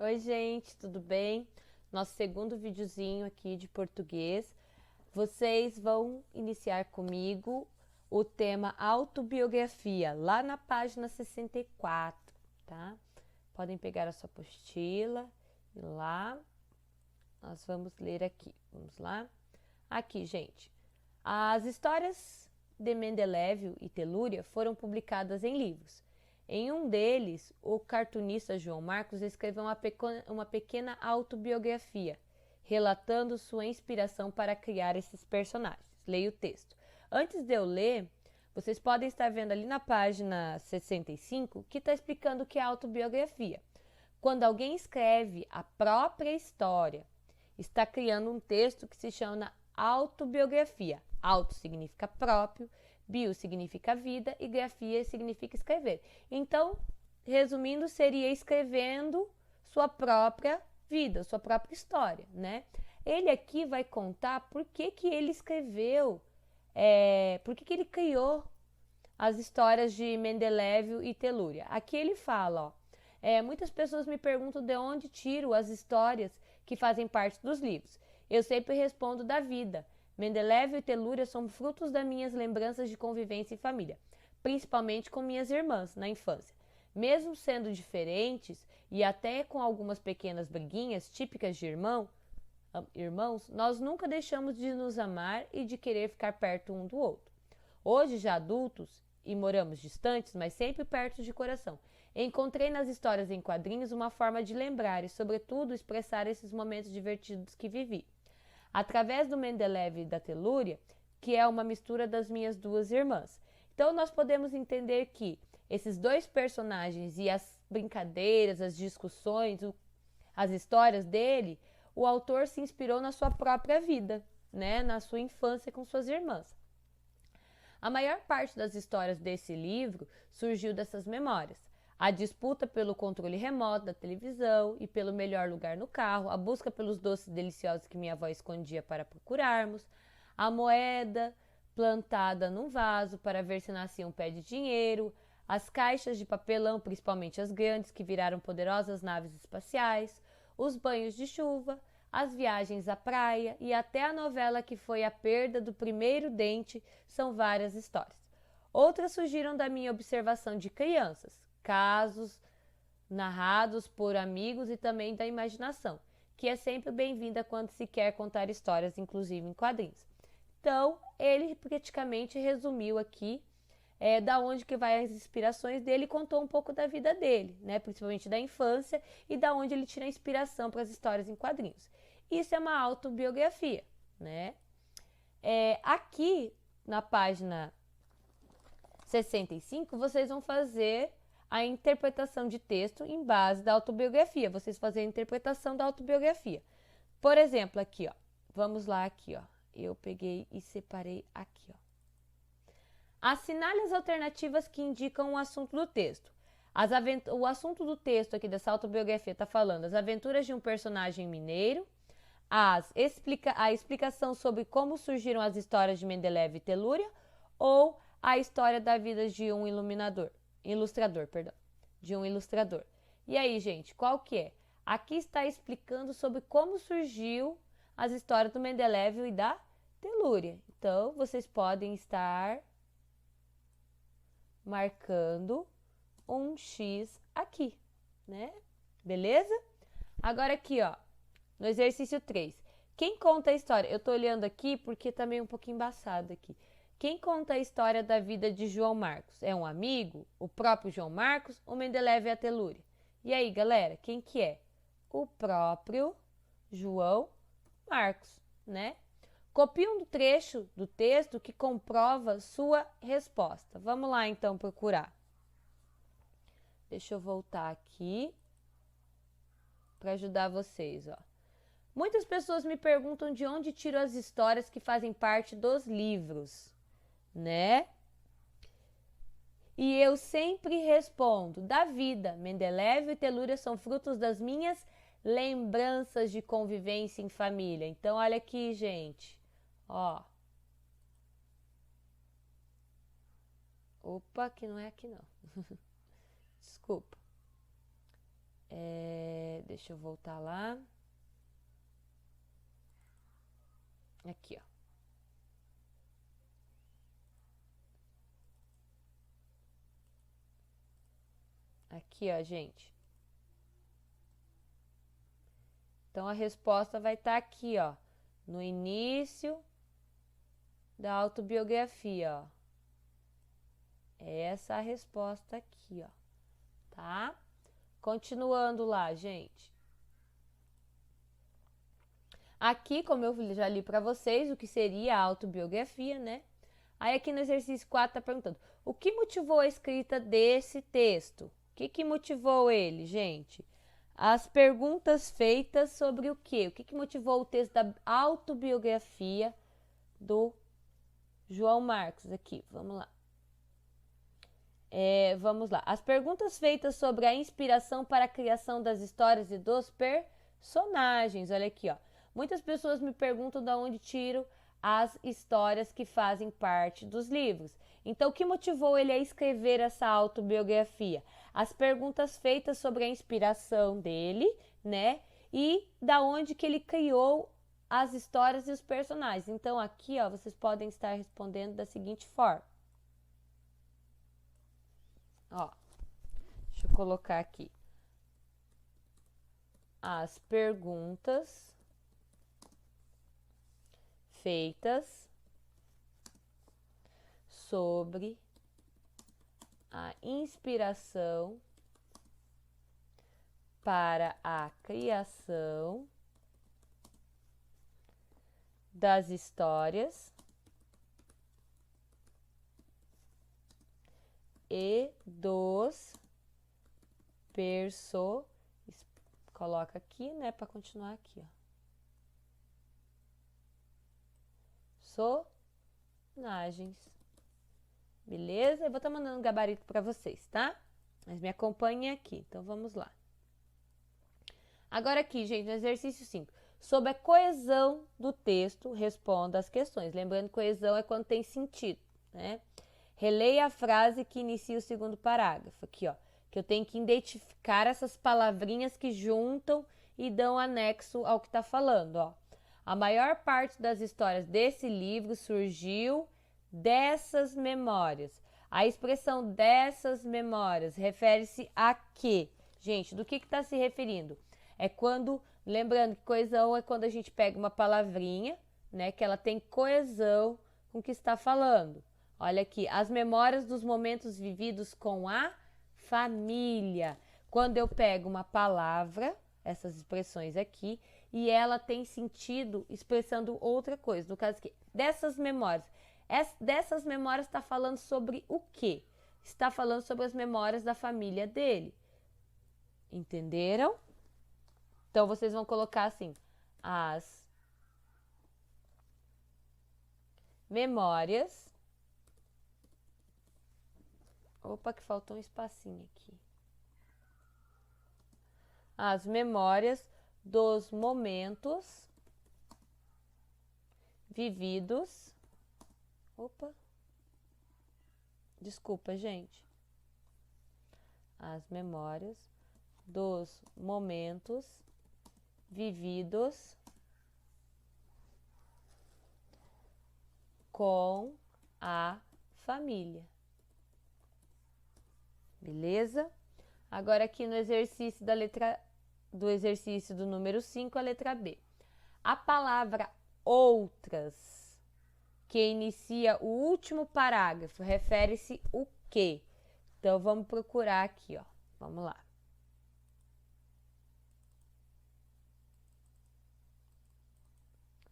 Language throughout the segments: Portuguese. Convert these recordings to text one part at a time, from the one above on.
Oi, gente, tudo bem? Nosso segundo videozinho aqui de português. Vocês vão iniciar comigo o tema autobiografia, lá na página 64, tá? Podem pegar a sua apostila e lá nós vamos ler aqui. Vamos lá? Aqui, gente. As histórias de Mendeleev e Telúria foram publicadas em livros. Em um deles, o cartunista João Marcos escreveu uma pequena autobiografia, relatando sua inspiração para criar esses personagens. Leia o texto. Antes de eu ler, vocês podem estar vendo ali na página 65 que está explicando o que é autobiografia. Quando alguém escreve a própria história, está criando um texto que se chama autobiografia. Auto significa próprio, bio significa vida e grafia significa escrever. Então, resumindo, seria escrevendo sua própria vida, sua própria história, né? Ele aqui vai contar por que ele escreveu, por que ele criou as histórias de Mendeleev e Telúria. Aqui ele fala, muitas pessoas me perguntam de onde tiro as histórias que fazem parte dos livros. Eu sempre respondo da vida. Mendeleev e Telúria são frutos das minhas lembranças de convivência em família, principalmente com minhas irmãs na infância. Mesmo sendo diferentes e até com algumas pequenas briguinhas típicas de irmãos, nós nunca deixamos de nos amar e de querer ficar perto um do outro. Hoje, já adultos, e moramos distantes, mas sempre perto de coração, encontrei nas histórias em quadrinhos uma forma de lembrar e, sobretudo, expressar esses momentos divertidos que vivi. Através do Mendeleev e da Telúria, que é uma mistura das minhas duas irmãs. Então, nós podemos entender que esses dois personagens e as brincadeiras, as discussões, as histórias dele, o autor se inspirou na sua própria vida, né? Na sua infância com suas irmãs. A maior parte das histórias desse livro surgiu dessas memórias. A disputa pelo controle remoto da televisão e pelo melhor lugar no carro, a busca pelos doces deliciosos que minha avó escondia para procurarmos, a moeda plantada num vaso para ver se nascia um pé de dinheiro, as caixas de papelão, principalmente as grandes, que viraram poderosas naves espaciais, os banhos de chuva, as viagens à praia e até a novela que foi A Perda do Primeiro Dente, são várias histórias. Outras surgiram da minha observação de crianças, casos narrados por amigos e também da imaginação, que é sempre bem-vinda quando se quer contar histórias, inclusive em quadrinhos. Então, ele praticamente resumiu aqui da onde que vai as inspirações dele e contou um pouco da vida dele, né? Principalmente da infância e da onde ele tira a inspiração para as histórias em quadrinhos. Isso é uma autobiografia, né? Aqui na página 65, vocês vão fazer a interpretação de texto em base da autobiografia. Vocês fazem a interpretação da autobiografia. Por exemplo, aqui, ó. Vamos lá aqui, ó. Eu peguei e separei aqui, ó. Assinale as alternativas que indicam o assunto do texto. O assunto do texto aqui dessa autobiografia está falando as aventuras de um personagem mineiro, a explicação sobre como surgiram as histórias de Mendeleev e Telúria ou a história da vida de um ilustrador. E aí, gente, qual que é? Aqui está explicando sobre como surgiu as histórias do Mendeleev e da Telúria. Então, vocês podem estar marcando um X aqui, né? Beleza? Agora aqui, ó, no exercício 3. Quem conta a história? Eu tô olhando aqui porque tá meio um pouco embaçado aqui. Quem conta a história da vida de João Marcos? É um amigo? O próprio João Marcos? Ou Mendeleev e a Telúria? E aí, galera, quem que é? O próprio João Marcos, né? Copie um trecho do texto que comprova sua resposta. Vamos lá, então, procurar. Deixa eu voltar aqui para ajudar vocês, ó. Muitas pessoas me perguntam de onde tiro as histórias que fazem parte dos livros, né? E eu sempre respondo, da vida. Mendeleev e Telúria são frutos das minhas lembranças de convivência em família. Então, olha aqui, gente. Ó. Opa, que não é aqui não. Desculpa. Deixa eu voltar lá. Aqui, ó. Aqui, ó, gente. Então, a resposta vai estar aqui, ó. No início da autobiografia, ó. Essa é a resposta aqui, ó. Tá? Continuando lá, gente. Aqui, como eu já li para vocês, o que seria a autobiografia, né? Aí aqui no exercício 4 tá perguntando: o que motivou a escrita desse texto? O que motivou ele, gente? As perguntas feitas sobre o quê? O que motivou o texto da autobiografia do João Marcos aqui? Vamos lá. Vamos lá. As perguntas feitas sobre a inspiração para a criação das histórias e dos personagens. Olha aqui, ó. Muitas pessoas me perguntam de onde tiro as histórias que fazem parte dos livros. Então, o que motivou ele a escrever essa autobiografia? As perguntas feitas sobre a inspiração dele, né? E da onde que ele criou as histórias e os personagens. Então, aqui, ó, vocês podem estar respondendo da seguinte forma. Ó, deixa eu colocar aqui. As perguntas feitas sobre a inspiração para a criação das histórias e dos coloca aqui, né, para continuar aqui, ó. Personagens. Beleza? Eu vou estar mandando um gabarito para vocês, tá? Mas me acompanhem aqui. Então vamos lá. Agora aqui, gente, no exercício 5. Sobre a coesão do texto, responda as questões. Lembrando que coesão é quando tem sentido, né? Releia a frase que inicia o segundo parágrafo. Aqui, ó. Que eu tenho que identificar essas palavrinhas que juntam e dão anexo ao que está falando, ó. A maior parte das histórias desse livro surgiu dessas memórias. A expressão dessas memórias refere-se a quê? Gente, do que está se referindo? É quando, lembrando que coesão é quando a gente pega uma palavrinha, né, que ela tem coesão com o que está falando. Olha aqui, as memórias dos momentos vividos com a família. Quando eu pego uma palavra, essas expressões aqui, e ela tem sentido expressando outra coisa. No caso aqui, dessas memórias. Dessas memórias está falando sobre o quê? Está falando sobre as memórias da família dele. Entenderam? Então, vocês vão colocar assim, as memórias. Opa, que faltou um espacinho aqui. As memórias dos momentos vividos. Opa. Desculpa, gente. As memórias dos momentos vividos com a família. Beleza? Agora aqui no exercício do exercício do número 5, a letra B. A palavra outras, que inicia o último parágrafo, refere-se o quê? Então vamos procurar aqui, ó. Vamos lá.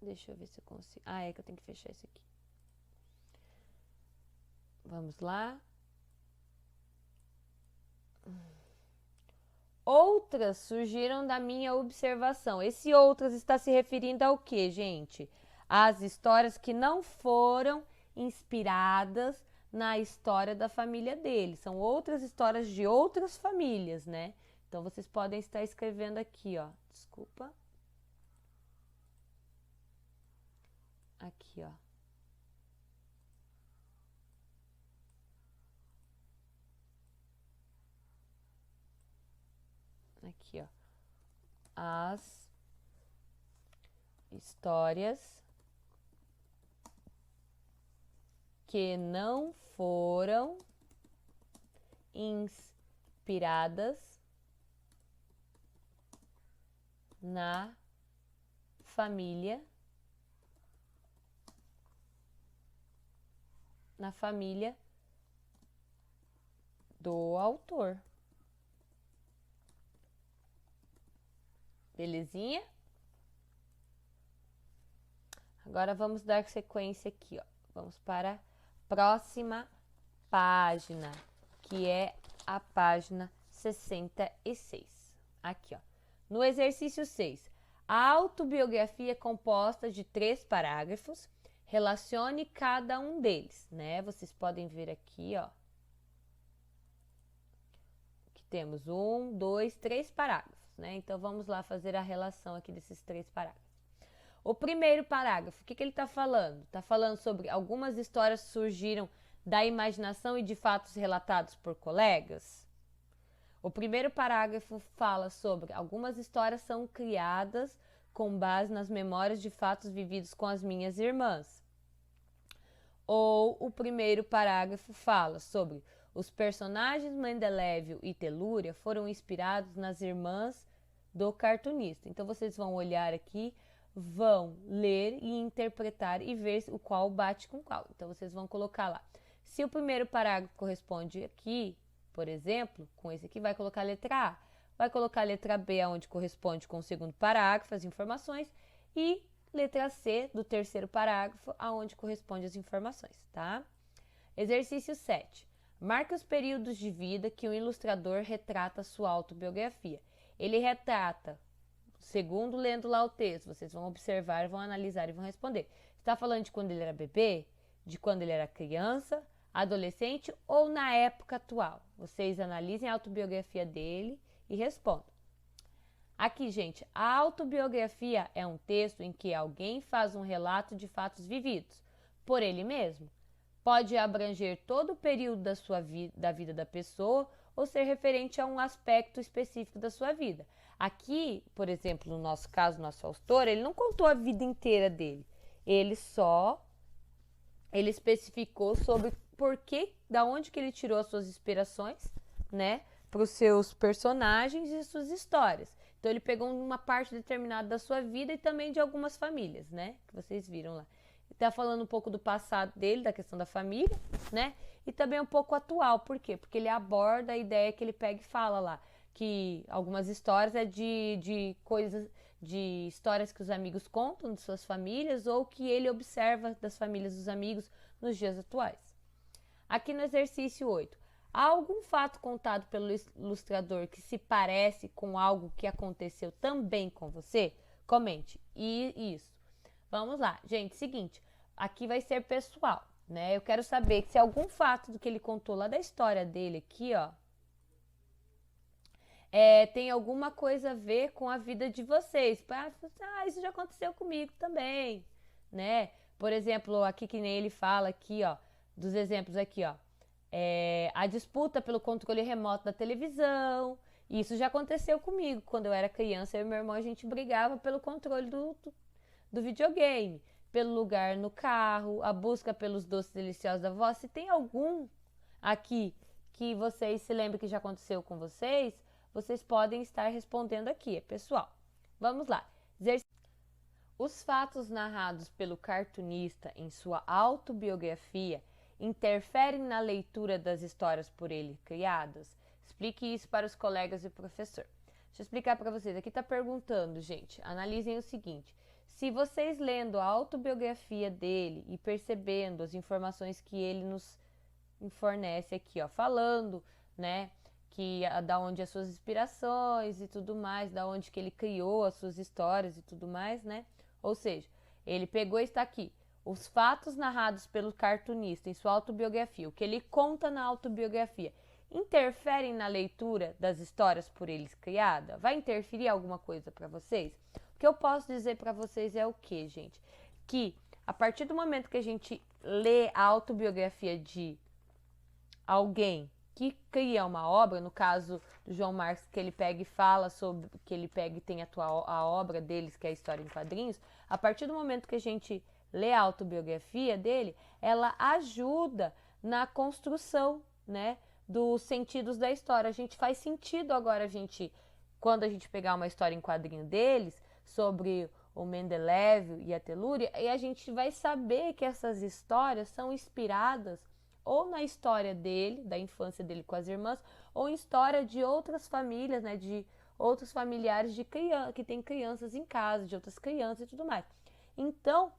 Deixa eu ver se eu consigo. Ah, é que eu tenho que fechar isso aqui. Vamos lá. Outras surgiram da minha observação. Esse outras está se referindo ao quê, gente? Às histórias que não foram inspiradas na história da família dele. São outras histórias de outras famílias, né? Então, vocês podem estar escrevendo aqui, ó. Desculpa. Aqui, ó. Aqui. aqui, ó. As histórias que não foram inspiradas na família do autor. Belezinha? Agora vamos dar sequência aqui, ó. Vamos para a próxima página, que é a página 66. Aqui, ó. No exercício 6, a autobiografia é composta de 3 parágrafos. Relacione cada um deles, né? Vocês podem ver aqui, ó. Que temos 1, 2, 3 parágrafos, né? Então, vamos lá fazer a relação aqui desses 3 parágrafos. O primeiro parágrafo, o que ele está falando? Está falando sobre algumas histórias que surgiram da imaginação e de fatos relatados por colegas. O primeiro parágrafo fala sobre algumas histórias são criadas com base nas memórias de fatos vividos com as minhas irmãs. Ou o primeiro parágrafo fala sobre os personagens Mendeleev e Telúria foram inspirados nas irmãs do cartunista. Então, vocês vão olhar aqui, vão ler e interpretar e ver o qual bate com qual. Então, vocês vão colocar lá. Se o primeiro parágrafo corresponde aqui, por exemplo, com esse aqui, vai colocar a letra A. Vai colocar a letra B, onde corresponde com o segundo parágrafo, as informações, e letra C, do terceiro parágrafo, aonde corresponde as informações, tá? Exercício 7. Marque os períodos de vida que o ilustrador retrata sua autobiografia. Ele retrata, segundo lendo lá o texto, vocês vão observar, vão analisar e vão responder. Está falando de quando ele era bebê? De quando ele era criança, adolescente ou na época atual? Vocês analisem a autobiografia dele e respondam. Aqui, gente, a autobiografia é um texto em que alguém faz um relato de fatos vividos por ele mesmo. Pode abranger todo o período da vida da pessoa ou ser referente a um aspecto específico da sua vida. Aqui, por exemplo, no nosso caso, nosso autor, ele não contou a vida inteira dele. Ele especificou sobre da onde que ele tirou as suas inspirações, né, para os seus personagens e suas histórias. Então, ele pegou uma parte determinada da sua vida e também de algumas famílias, né, que vocês viram lá. Ele tá falando um pouco do passado dele, da questão da família, né, e também um pouco atual. Por quê? Porque ele aborda a ideia que ele pega e fala lá, que algumas histórias é de coisas, de histórias que os amigos contam de suas famílias ou que ele observa das famílias dos amigos nos dias atuais. Aqui no exercício 8, há algum fato contado pelo ilustrador que se parece com algo que aconteceu também com você? Comente. E isso. Vamos lá. Gente, seguinte, aqui vai ser pessoal, né? Eu quero saber se algum fato do que ele contou lá da história dele aqui, ó, tem alguma coisa a ver com a vida de vocês. Isso já aconteceu comigo também, né? Por exemplo, aqui que nem ele fala aqui, ó, dos exemplos aqui, ó. A disputa pelo controle remoto da televisão. Isso já aconteceu comigo. Quando eu era criança, eu e meu irmão, a gente brigava pelo controle do videogame, pelo lugar no carro, a busca pelos doces deliciosos da avó. Se tem algum aqui que vocês se lembram que já aconteceu com vocês, vocês podem estar respondendo aqui, pessoal. Vamos lá. Os fatos narrados pelo cartunista em sua autobiografia interferem na leitura das histórias por ele criadas? Explique isso para os colegas e professor. Deixa eu explicar para vocês. Aqui está perguntando, gente. Analisem o seguinte. Se vocês lendo a autobiografia dele e percebendo as informações que ele nos fornece aqui, ó, falando, né, que da onde as suas inspirações e tudo mais, da onde que ele criou as suas histórias e tudo mais, né? Ou seja, ele pegou e está aqui. Os fatos narrados pelo cartunista em sua autobiografia, o que ele conta na autobiografia, interferem na leitura das histórias por eles criadas? Vai interferir alguma coisa para vocês? O que eu posso dizer para vocês é o que, gente? Que a partir do momento que a gente lê a autobiografia de alguém que cria uma obra, no caso do João Marcos, que ele pega e fala sobre, que ele pega e tem a obra deles, que é a história em quadrinhos, a partir do momento que a gente lê a autobiografia dele, ela ajuda na construção, né, dos sentidos da história. A gente faz sentido agora, quando a gente pegar uma história em quadrinho deles, sobre o Mendeleev e a Telúria, e a gente vai saber que essas histórias são inspiradas ou na história dele, da infância dele com as irmãs, ou em história de outras famílias, né, de outros familiares de criança, que tem crianças em casa, de outras crianças e tudo mais. Então,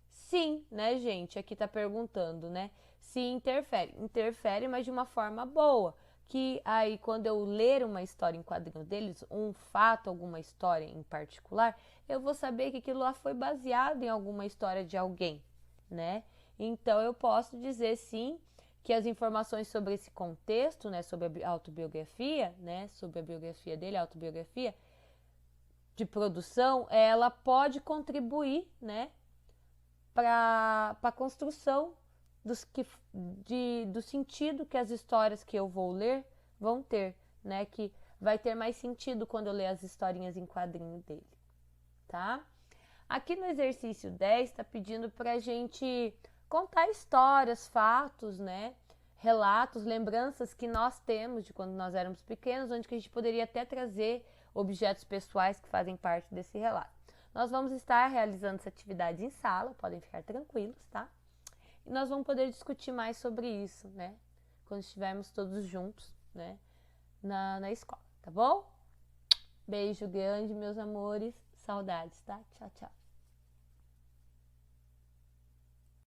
sim, né, gente, aqui tá perguntando, né, se interfere. Interfere, mas de uma forma boa, que aí quando eu ler uma história em quadrinho deles, um fato, alguma história em particular, eu vou saber que aquilo lá foi baseado em alguma história de alguém, né? Então eu posso dizer sim que as informações sobre esse contexto, né, sobre a autobiografia, né, sobre a biografia dele, a autobiografia de produção, ela pode contribuir, né, para a construção do sentido que as histórias que eu vou ler vão ter, né, que vai ter mais sentido quando eu ler as historinhas em quadrinho dele, tá? Aqui no exercício 10 está pedindo para a gente contar histórias, fatos, né? Relatos, lembranças que nós temos de quando nós éramos pequenos, onde que a gente poderia até trazer objetos pessoais que fazem parte desse relato. Nós vamos estar realizando essa atividade em sala, podem ficar tranquilos, tá? E nós vamos poder discutir mais sobre isso, né? Quando estivermos todos juntos, né? Na escola, tá bom? Beijo grande, meus amores. Saudades, tá? Tchau, tchau.